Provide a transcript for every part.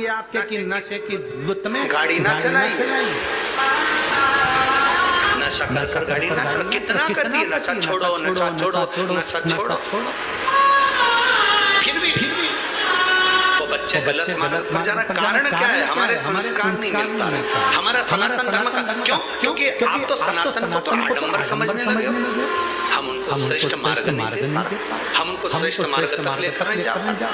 आपके कि नशे की लुत में गाड़ी ना चलाई, नशा कर कर गाड़ी ना चला। कितना कहती है नशा छोड़ो, नशा छोड़ो, नशा छोड़ो, फिर भी वो बच्चे गलत मार्ग पर जा रहा। कारण क्या है? हमारे संस्कार नहीं मिलता है, हमारा सनातन धर्म का। क्यों? क्योंकि आप तो सनातन को तो आडंबर समझने लगे हो। हम उनको श्रेष्ठ मार्ग नहीं दे पा रहे, हम उनको श्रेष्ठ मार्ग तक लेकर नहीं जा पाते।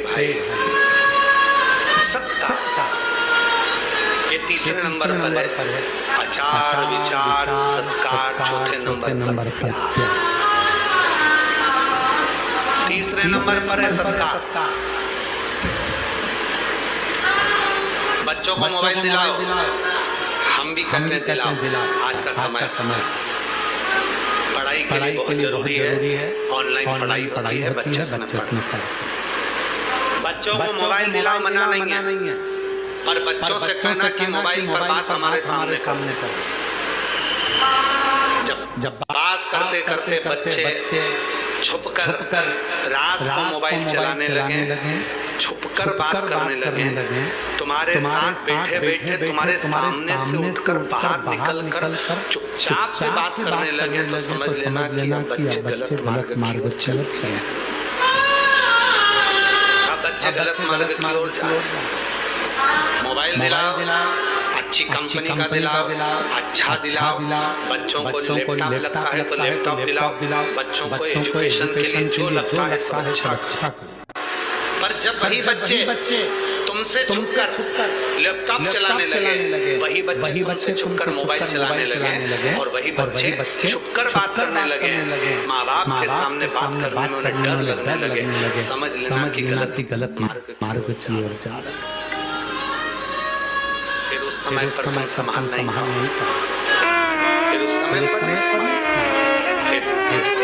भाई सत्कार ये तीसरे नंबर पर है, आचार विचार सत्कार चौथे नंबर पर, तीसरे नंबर पर है सत्कार। बच्चों को मोबाइल दिलाओ, हम भी कहते हैं दिलाओ। आज का समय पढ़ाई के लिए बहुत जरूरी है, ऑनलाइन पढ़ाई होती है, बच्चे समय पढ़ते हैं। बच्चों को मोबाइल दिलाओ, मना नहीं है, पर बच्चों से कहना कि मोबाइल पर बात हमारे सामने करो। जब बात करते करते बच्चे छुपकर रात को मोबाइल चलाने लगे, छुपकर बात करने लगे, तुम्हारे साथ बैठे बैठे तुम्हारे सामने से उठकर बाहर निकलकर चुपचाप से बात करने लगे, तो समझ लेना कि बच्चे गलत मार्ग की ओर चल रहे हैं। बच्चे गलत मार्ग की ओर जा रहे हैं। मोबाइल दिलाओ, अच्छी कंपनी का दिलाओ, अच्छा दिलाओ। बच्चों को लैपटॉप लगता है तो लैपटॉप दिलाओ, बच्चों को एजुकेशन के लिए जो लगता है सब अच्छा। पर जब वही बच्चे तुमसे छुपकर लैपटॉप चलाने लगे, वही बच्चे तुमसे छुपकर मोबाइल चलाने लगे, और वही बच्चे छुपकर बात करने लगे, माँ बाप के सामने बात करने में उन्हें डर लगने लगे, समझ लेना कि गलत मार्ग की ओर जा रहा है। फिर उस समय पर तुम संभाल नहीं पाओ, फिर उस समय पर नहीं संभाल। फिर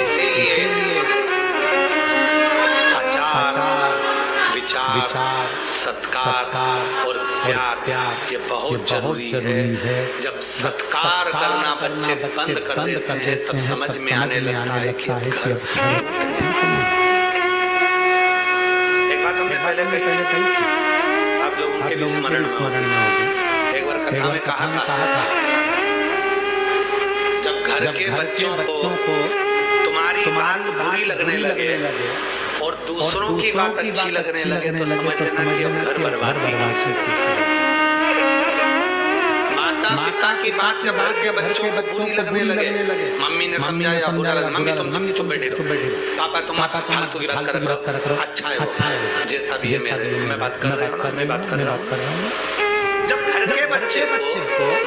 इसीलिए आचार विचार सत्कार और प्यार ये बहुत जरूरी है। जब सत्कार करना बच्चे बंद कर देते हैं, तब समझ में आने लगता है कि घर। एक बात हमने पहले कही थी, आप लोगों के भी स्मरण में होगी। एक बार कथा में कहा था, जब घर के बच्चों को तुम्हारी बात बुरी लगने लगे और दूसरों की बात अच्छी लगने लगे, तो समझ लेना कि अब घर बर्बादी की स्थिति है। माता पिता की बात जब घर के बच्चों को बुरी लगने लगे, मम्मी ने समझाया बुरा लगा, मम्मी तुम चुप बैठे रहो, पापा तुम फालतू की बात करो, अच्छा है वो, जैसा भी है मेरे, मैं बात कर रहा हूँ। जब घर के बच्चे को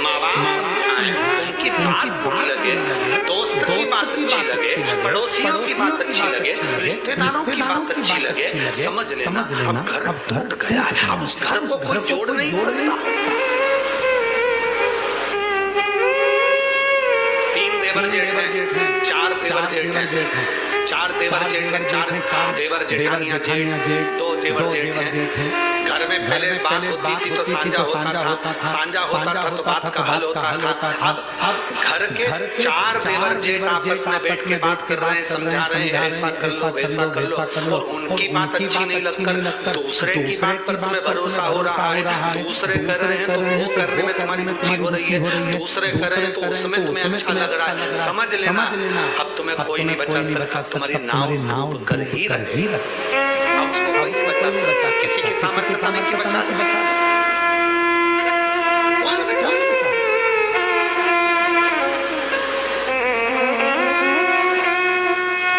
माँ बाप समझाएं, उनकी बात बुरी लगे, दोस्त की बात अच्छी लगे, पड़ोसियों की बात अच्छी लगे, रिश्तेदारों की बात अच्छी लगे, समझ लेना अब घर टूट गया है। अब उस घर को कोई जोड़ नहीं सकता। 3 देवर जेठ हैं, 4 देवर जेठ हैं, 4 देवर जेठ हैं, 4 देवर जेठानियां जेठ, 2 देवर जेठ हैं। घर में पहले बात होती थी तो साझा होता था तो बात का हल होता था। अब घर के 4 देवर जेठ आपस में बैठ के बात कर रहे हैं, समझा रहे हैं, ऐसा कर लो वैसा कर लो, और उनकी बात अच्छी नहीं लगकर दूसरे की बात पर तुम्हें भरोसा हो रहा है। दूसरे कर रहे हैं तो वो करने में तुम्हारी रुचि हो रही है, दूसरे कर रहे हैं तो उसमें तुम्हें अच्छा लग रहा है। समझ लेना अब तुम्हें कोई नहीं बचा सकता, तुम्हारी नाव डूब कर ही रहेगी। अब उसको कोई नहीं बचा सकता, किसी की सामर्थ्य नहीं कि बचा ले, कौन बचा?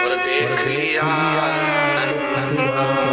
और देख लिया सब मतलब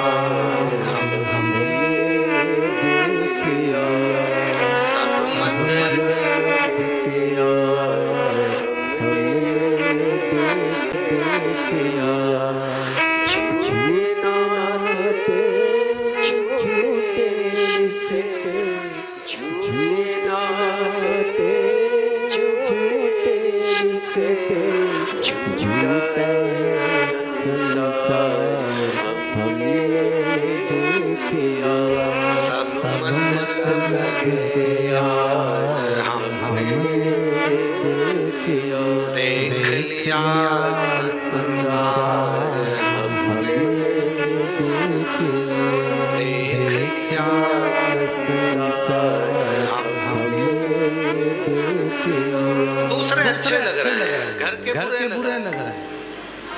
देख लिया संसार।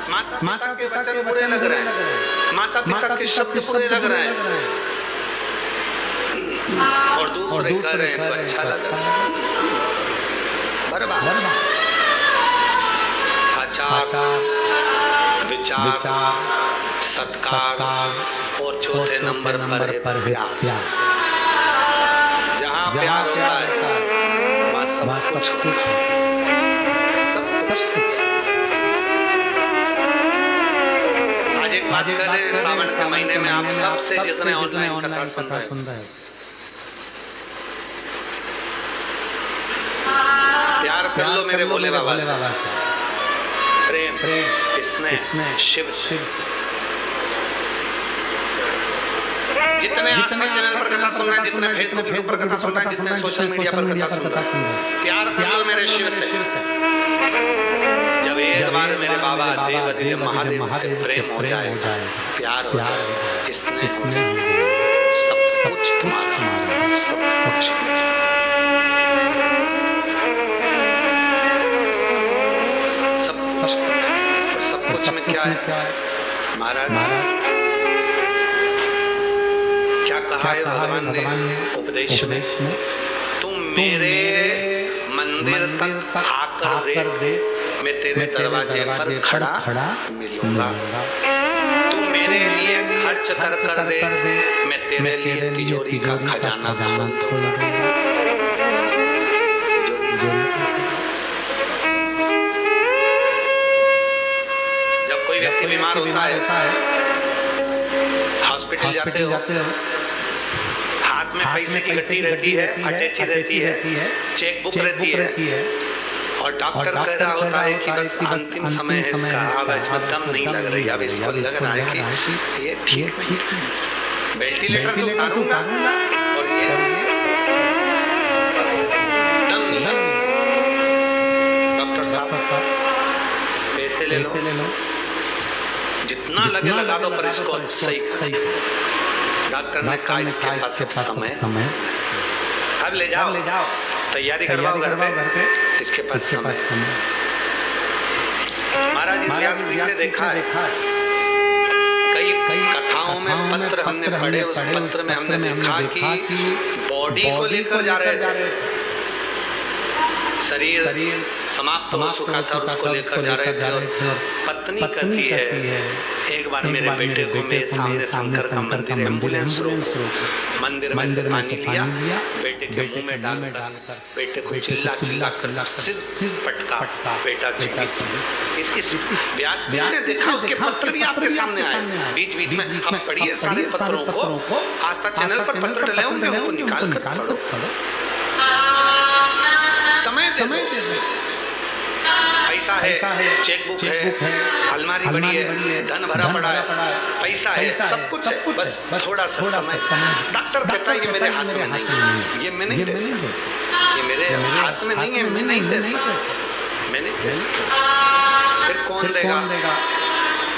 माता पिता के वचन बुरे लग रहे हैं, माता पिता के शब्द बुरे लग रहे हैं, और दूसरे कह रहे हैं तो अच्छा लग रहा है। बर्बाद। आचार, विचार, सत्कार और चौथे नंबर पर है प्यार। जहाँ प्यार होता है वहाँ सब कुछ होता है, सब कुछ। आज एक बात कर रहे हैं, सावन के महीने में आप सबसे जितने ऑनलाइन कथा सुन रहे हैं, प्यार कर लो मेरे भोले बाबा से, प्रेम, स्नेह शिव से। जितने आस्था चैनल पर कथा सुन रहे हैं, जितने फेसबुक यूट्यूब पर कथा सुन रहे हैं, जितने सोशल मीडिया पर कथा सुन रहे हैं, प्यार कर लो मेरे शिव से। जब एक बार मेरे बाबा देव अधिदेव महादेव से प्रेम हो जाएगा, प्यार हो जाएगा, स्नेह हो जाएगा, सब कुछ तुम्हारा हो जाएगा, सब कुछ। और सब कुछ में क्या है महाराज? क्या कहा है भगवान ने उपदेश में? तुम मेरे मंदिर तक आकर देख, मैं तेरे दरवाजे पर खड़ा मिलूंगा। तुम मेरे लिए खर्च कर दे, मैं तेरे लिए तिजोरी का खजाना खोल दूंगा। जब कोई व्यक्ति बीमार होता है, हॉस्पिटल जाते हो, हाथ में पैसे की गट्टी रहती है, अटैची रहती है, चेक बुक रहती है, और डॉक्टर कह रहा होता है कि बस अंतिम समय है इसका, अब इसमें दम नहीं लग रही, अब इसको लग रहा है कि ये ठीक नहीं, वेंटिलेटर से उतारूंगा और ये दम नहीं। डॉक्टर साहब पैसे ले लो, जितना लगे लगा दो, पर इसको सही। डॉक्टर ने कहा इसके पास अब समय, अब ले जाओ, तैयारी करवाओ घर पे, इसके पास समय। महाराज इस व्यासपीठ ने देखा है, कई कथाओं में पत्र हमने पढ़े, उस पत्र में हमने देखा कि बॉडी को लेकर जा रहे थे, शरीर समाप्त हो चुका था और उसको लेकर जा रहे थे, और पत्नी कहती है एक बार मेरे बेटे को मेरे सामने शंकर का मंदिर, एम्बुलेंस रोको, मंदिर में से पानी लिया, बेटे के मुंह में डालकर बेटे को चिल्ला कर सिर पटका, बेटा इस व्यासपीठ ने देखा, उसके पत्र भी आपके सामने आए बीच बीच में। आप पढ़िए सारे पत्रों को, आस्था चैनल पर पत्र डले होंगे, उनको निकाल कर पढ़ो, समय दे दो। पैसा है, चेकबुक है, अलमारी बड़ी है, धन भरा पड़ा है, पैसा है, सब कुछ है, बस थोड़ा सा समय। डॉक्टर कहता है ये मेरे हाथ में नहीं है, ये मैं नहीं दे सकता, ये मेरे हाथ में नहीं है, मैं नहीं दे सकता, मैं नहीं दे सकता। फिर कौन देगा?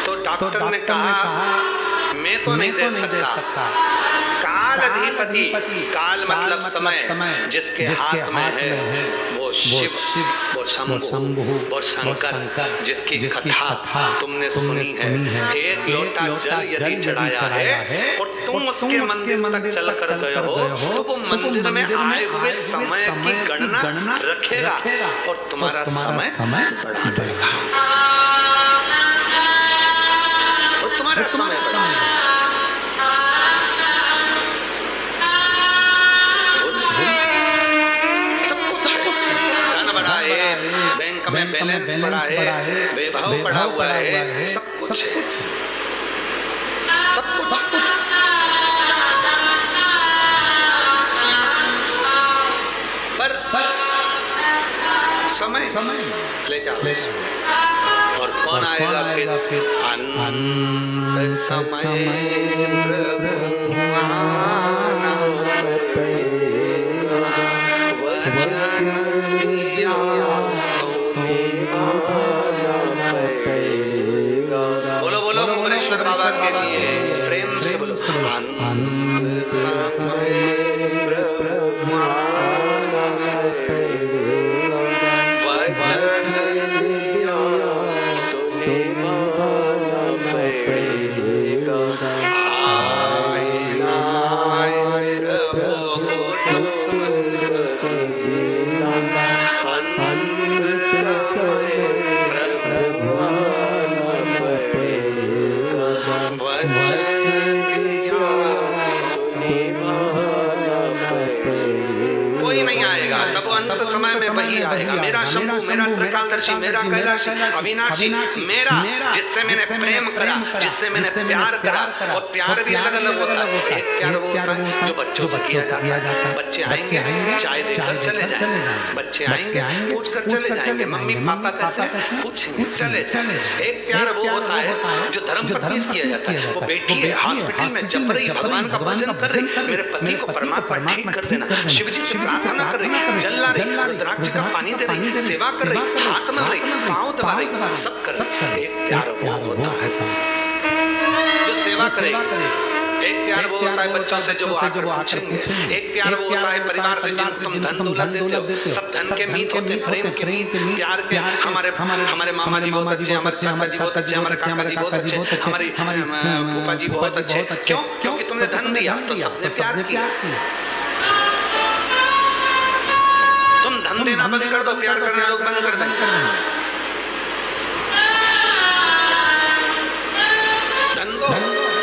तो डॉक्टर ने कहा मैं तो नहीं दे सकता, काल अधिपति, काल मतलब समय, जिसके हाथ में है वो शिव, वो शंभु, वो शंकर, जिसकी कथा तुमने सुनी है। एक लोटा जल यदि चढ़ाया है और तुम उसके मंदिर तक चल कर गए हो, तो वो मंदिर में आए हुए समय की गणना रखेगा और तुम्हारा समय बढ़ा देगा, वो तुम्हारा समय बढ़ाएगा। बैंक में बैलेंस पड़ा है, वैभव पड़ा हुआ है, सब कुछ है, सब कुछ। पर समय ले जाओ, और कौन आएगा फिर? अंत समय प्रभु आना, वचन दिया बोलो बोलो मुक्तेश्वर बाबा के लिए प्रेम से बोलो। अंत समय प्रभु आना, वचन दिया तूने कोई नहीं आएगा, तब अंत समय में वही आएगा। मेरा शंभु, मेरा त्रिकालदर्शी, मेरा कैलाशी, अविनाशी, मेरा, जिससे मैंने प्रेम करा, जिससे मैंने प्यार करा। और प्यार भी अलग अलग होता है। एक प्यार वो होता है जो बच्चों से किया जाता है। बच्चे आएंगे, चाय देकर चले जाएंगे। बच्चे आएंगे, पूछ कर चले जाएंगे, मम्मी पापा कैसे, पूछेंगे, चले जाएंगे। एक प्यार वो होता है जो धर्म पत्नी से किया जाता है। वो बेटी है हॉस्पिटल में, जप रही, भगवान का भजन कर रही, मेरे पति को परमात्मा ठीक कर देना, शिव जी से प्रार्थना कर रही, जल ला रही, रुद्राक्ष का पानी दे रही, सेवा कर रही, हाथ मल रही, पांव दबा रही, सब कर रही। एक प्यार वो होता है जो सेवा करेगी। एक प्यार वो होता है बच्चों से जो वो आकर पूछेंगे। एक प्यार वो होता है परिवार से जिनको तुम धन दौलत देते हो। सब धन के मीत होते, प्रेम के मीत, प्यार के। हमारे मामा जी बहुत अच्छे, हमारे चाचा जी बहुत अच्छे, हमारे काका जी बहुत अच्छे, हमारी फूफा जी बहुत अच्छे। क्यों? क्योंकि तुमने धन दिया तो सबने प्यार किया। तुम धन देना बंद कर दो, प्यार करना लोग बंद कर देंगे। धन दो,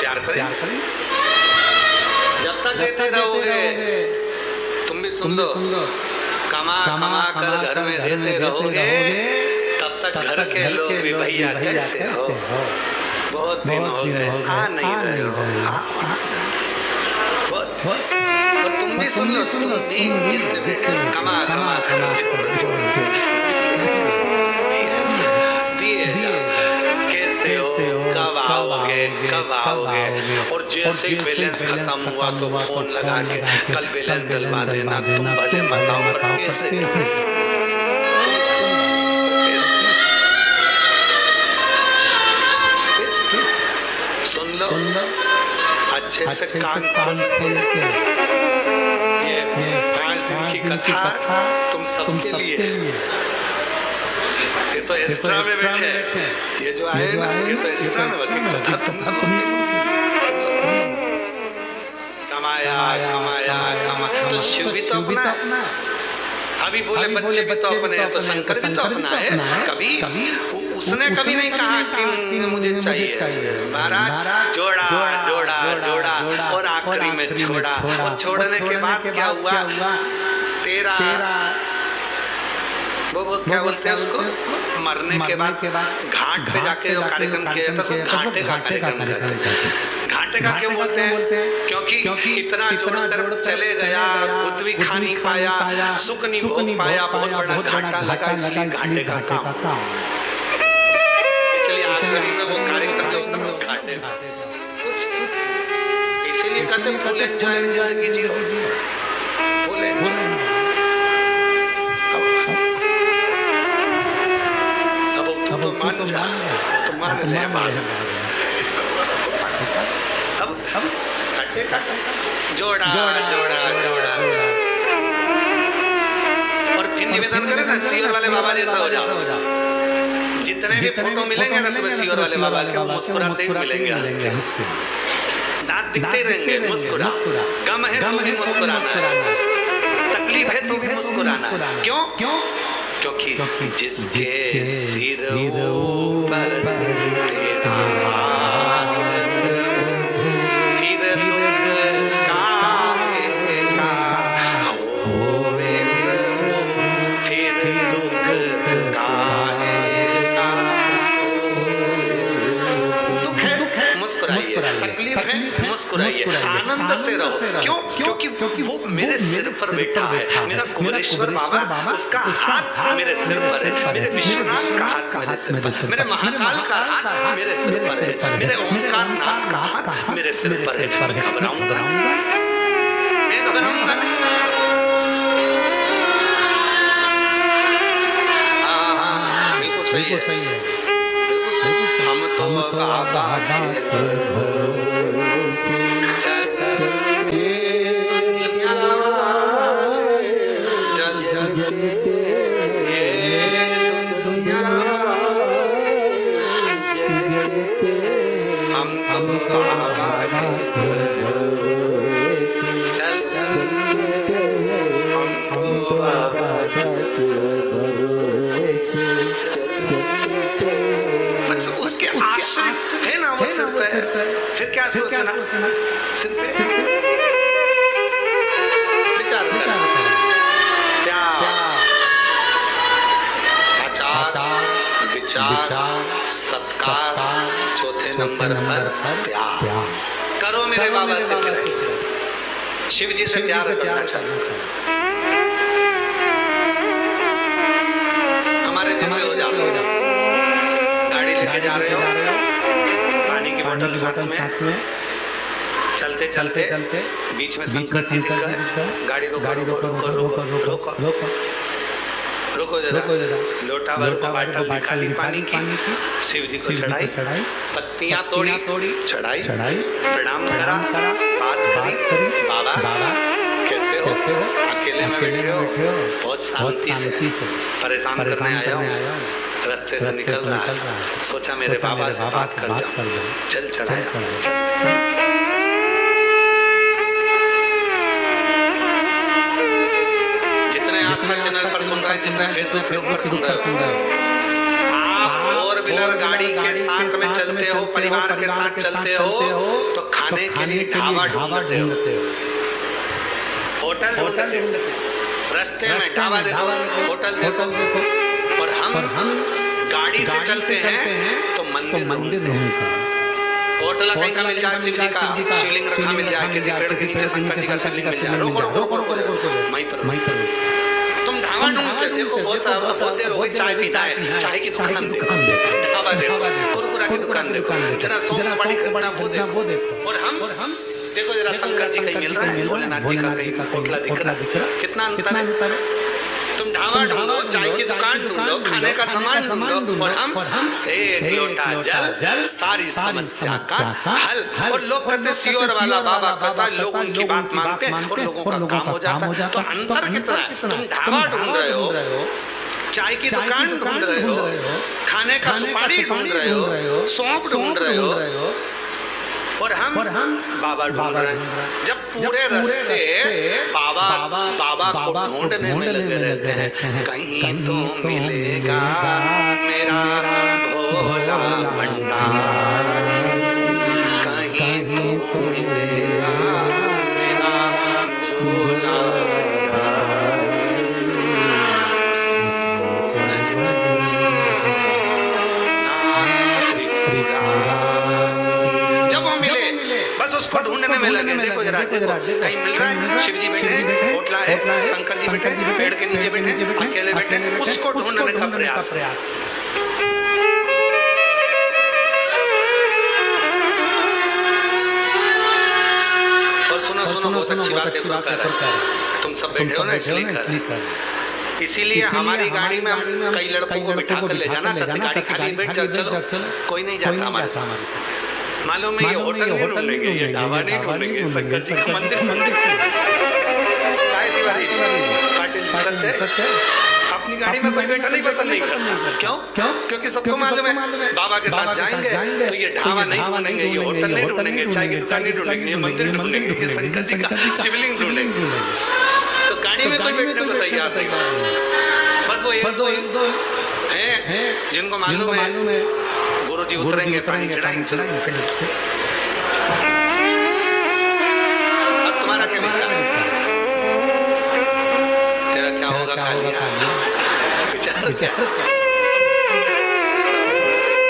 प्यार करें। जब तक देते रहोगे, तुम भी सुन लो, कमा कर घर में देते रहोगे, तब तक घर के लोग भी भैया कैसे हो, बहुत दिन हो गए, आ नहीं रहे हो। और तुम भी सुन लो, तुम भी जितने भी कमा कर छोड़ दिए कैसे हो, कब आओगे। और जैसे ही बैलेंस खत्म हुआ तो फोन लगा के कल बैलेंस डलवा देना। तुम भले बताओ पर कैसे? सुन लो अच्छे से कान खोल के, ये 5 दिन की कथा तुम सबके लिए। ये तो एक्स्ट्रा में बैठे, ये जो आए ना, ये तो एक्स्ट्रा में बैठे कथा तुम कमाया। तो शिव भी तो अपना है, अभी बोले बच्चे भी तो अपने हैं, तो शंकर भी तो अपना है। कभी उसने कभी नहीं कहा कि मुझे चाहिए। महाराज जोड़ा और आखिरी में छोड़ा। और छोड़ने के बाद क्या हुआ? तेरा वो क्या बोलते हैं उसको, मरने के बाद घाट पे जाके जो कार्यक्रम किया जाता है उसको घाटे का कार्यक्रम कहते हैं। घाटे का क्यों बोलते हैं? क्योंकि इतना जोड़ चले गया, खुद भी खा नहीं पाया, सुख नहीं भोग पाया, बहुत बड़ा घाटा लगा, इसलिए घाटे का काम। इसलिए आखिरी में वो कार्यक्रम जो होता है घाटे का। इसीलिए कहते फुल एंजॉय जिंदगी जियो, फुल एंजॉय। अब तो मान ले बात। अब घाटे का जोड़ा। और फिर निवेदन करे ना, सियोर वाले बाबा जैसा हो जाओ। जितने भी फोटो मिलेंगे ना तुम्हें सियोर वाले बाबा के, मुस्कुराते ही मिलेंगे, हंसते। दांत दिखते रहेंगे, मुस्कुरा। गम है तो भी मुस्कुराना है, तकलीफ है तो भी मुस्कुराना। क्यों? क्योंकि जिसके सिर ऊपर तेरा हाथ, फिर दुख काहेगा होवे प्रभु, फिर दुख काहेगा। दुख है मुस्कुराइए, तकलीफ है मुस्कुराइए, आनंद से रहो। क्यों? क्योंकि वो मेरे सिर पर बैठा है। मेरा कुबेरेश्वर बाबा, उसका हाथ मेरे सिर पर है, मेरे विश्वनाथ का हाथ मेरे सिर पर, मेरे महाकाल का हाथ मेरे सिर पर है, मेरे ओंकार नाथ का हाथ मेरे सिर पर है। मैं घबराऊंगा नहीं। हाँ, बिल्कुल सही है, बिल्कुल सही। हम तो बाबा तो बाबा के चलते हमको बाबा बस उसके आश्रित है ना वो सिर पे। फिर क्या सोचना सिर पे विचार करा प्यार आचार विचार सत्कार चौथे नंबर पर प्यार करो मेरे बाबा से प्यार। शिव जी से प्यार करना चाहिए। हमारे जैसे हो जाओ गाड़ी लेके जा रहे हो पानी की बोतल साथ में चलते चलते बीच में शंकर जी दिखकर गाड़ी रोको रोको रोको रोको रोको रोको रुको जरा लोटा भर को बाटल निकाली पानी की शिव जी को चढ़ाई पत्तियां तोड़ी चढ़ाई प्रणाम करा बात करी बाबा कैसे हो अकेले में बैठे हो बहुत शांति से परेशान करने आया हूँ रास्ते से निकल रहा है सोचा मेरे बाबा से बात कर जाऊं चल चढ़ाया आस्था चैनल पर सुन रहे हैं जितने फेसबुक पर सुन रहे हो आप फोर व्हीलर गाड़ी के साथ में चलते हो परिवार के साथ चलते हो तो खाने के लिए ढाबा ढूंढते हो होटल ढूंढते हो रास्ते में ढाबा देखो होटल देखो और हम गाड़ी से चलते हैं तो मंदिर ढूंढते हैं। होटल कहीं का मिल जाए शिव जी का शिवलिंग रखा मिल जाए किसी पेड़ के नीचे शंकर जी का शिवलिंग मिल जाए रोको रोको रोको वहीं पर तुम ढाबा ढूंढते देखो बहुत देर हो गई चाय पीना है चाय की दुकान देखो ढाबा देखो कुरकुरा की दुकान देखो जरा सौंफ सुपारी खरीदना वो देखो और हम देखो जरा शंकर जी कहीं मिल रहा है भोलेनाथ जी का कहीं होटला दिख रहा है कितना अंतर है। तुम ढाबा ढूंढो चाय की दुकान ढूंढो खाने का सामान ढूंढो और हम एक लोटा जल सारी समस्या का हल। और लोग कहते सियोर वाला बाबा कहता है लोग उनकी बात मानते हैं और लोगों का काम हो जाता है। तो अंतर कितना है तुम ढाबा ढूंढ रहे हो चाय की दुकान ढूंढ रहे हो खाने का सुपारी ढूंढ रहे हो सौंफ ढूंढ रहे हो और हम बाबा ढूंढ रहे हैं। जब पूरे रास्ते बाबा को ढूंढने में लगे रहते हैं कहीं तो मिलेगा मेरा भोला भंडार कहीं तो मिलेगा मेरा भोला उसको ढूंढने में लगे। देखो जरा देखो कहीं मिल रहा है शिव जी बैठे होटला है शंकर जी बैठे पेड़ के नीचे बैठे अकेले बैठे उसको ढूंढने का प्रयास। और सुनो सुनो बहुत अच्छी बात है तुम सब बैठे हो ना इसीलिए हमारी गाड़ी में हम कई लड़कों को बिठा कर ले जाना चाहते गाड़ी खाली बैठ जाओ चलो कोई नहीं जाता हमारे साथ मालूम है ये होटल नहीं ढूंढेंगे ये ढाबा नहीं ढूंढेंगे शंकर जी का मंदिर काय तिवारी पाटिल सत्य अपनी गाड़ी में कोई बैठा नहीं पसंद नहीं करता क्यों क्योंकि सबको मालूम है बाबा के साथ जाएंगे तो ये ढाबा नहीं ढूंढेंगे ये होटल नहीं ढूंढेंगे चाय की दुकान नहीं ढूंढेंगे ये मंदिर ढूंढेंगे ये शंकर जी का शिवलिंग ढूंढेंगे। तो गाड़ी में कोई बैठने को तैयार नहीं बस वो एक दो हैं जिनको मालूम है गुरु जी उतरेंगे पानी चढ़ाएंगे। अब तुम्हारा क्या विचार तेरा क्या होगा कालिया विचार क्या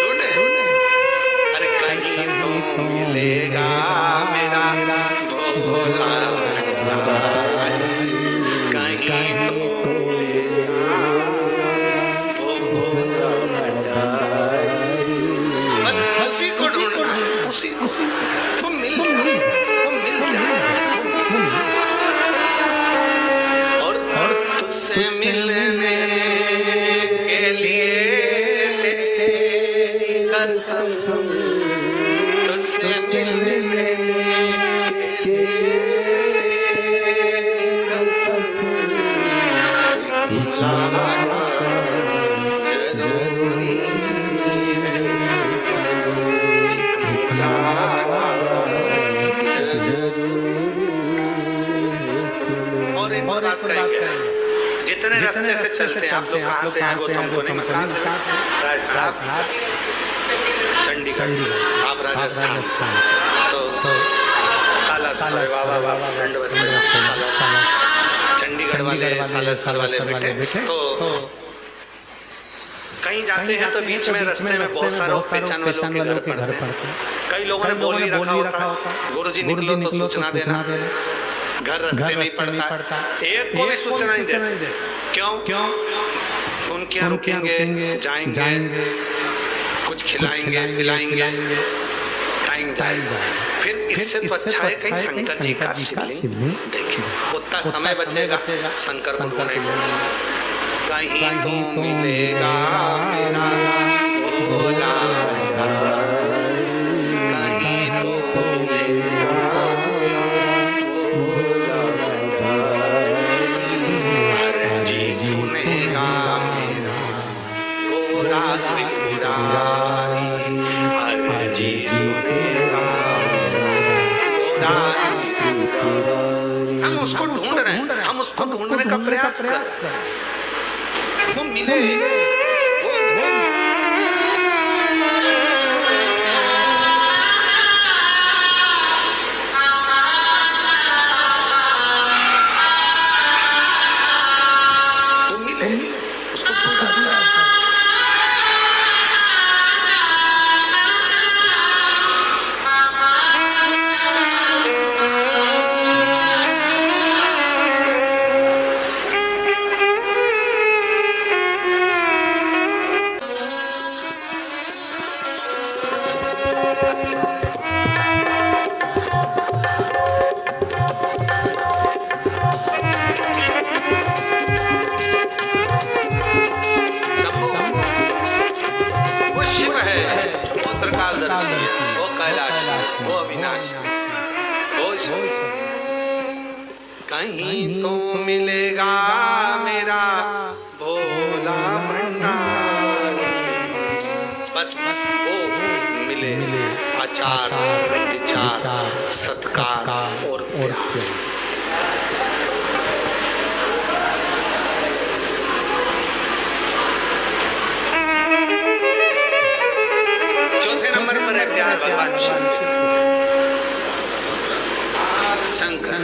ढूंढे अरे कहीं तो मिलेगा मेरा भोला भंडार कहीं तो मिलेगा भोला भंडार उसी को ढूंढना है उसी को वो मिल जाए और तुझसे मिलने के लिए तेरी कसम तुझसे मिलने के लिए तेरी कसम मुलाकात जरूरी है मुलाकात रास्ते से चलते हैं, आप लोग कहाँ से हैं वो तो हमको नहीं मालूम। कहाँ से? राजस्थान, चंडीगढ़ से, आप राजस्थान से, तो सालासर वाह दंडवत सालासर, चंडीगढ़ वाले सालासर वाले बेटे। तो कहीं जाते हैं तो बीच में रास्ते में बहुत सारे पहचान वालों के घर पड़ते हैं। कई लोगों ने बोल ही रखा होता है, गुरुजी निकलो तो सूचना देना, घर रास्ते में ही पड़ता है, एक को भी सूचना नहीं देते। क्यों? उनके यहाँ रुकेंगे, जाएंगे, कुछ खिलाएंगे पिलाएंगे, टाइम जाएगा। फिर इससे तो अच्छा है कहीं शंकर जी का शिवलिंग देखें, उतना समय बचेगा, शंकर को ढूंढेंगे। कहीं तो मिलेगा मेरा भोला, कहीं तो मिलेगा हर जी सुनेगा मेरा भोला त्रिपुरारी, हर जी सुनेगा भोला त्रिपुरारी। हम उसको ढूंढ रहे हैं, हम उसको ढूंढने का प्रयास कर रहे हैं, वो मिले उसको वो शिव है, वो त्रिकालदर्शी है, वो कैलाश, वो अविनाशी, वो शिव। कहीं तो मिलेगा मेरा भोला भंडारी, बस वो मिले आचार विचार सत्कार और प्यार। चौथे नंबर पर है प्यार भगवान शिव से, शंकर।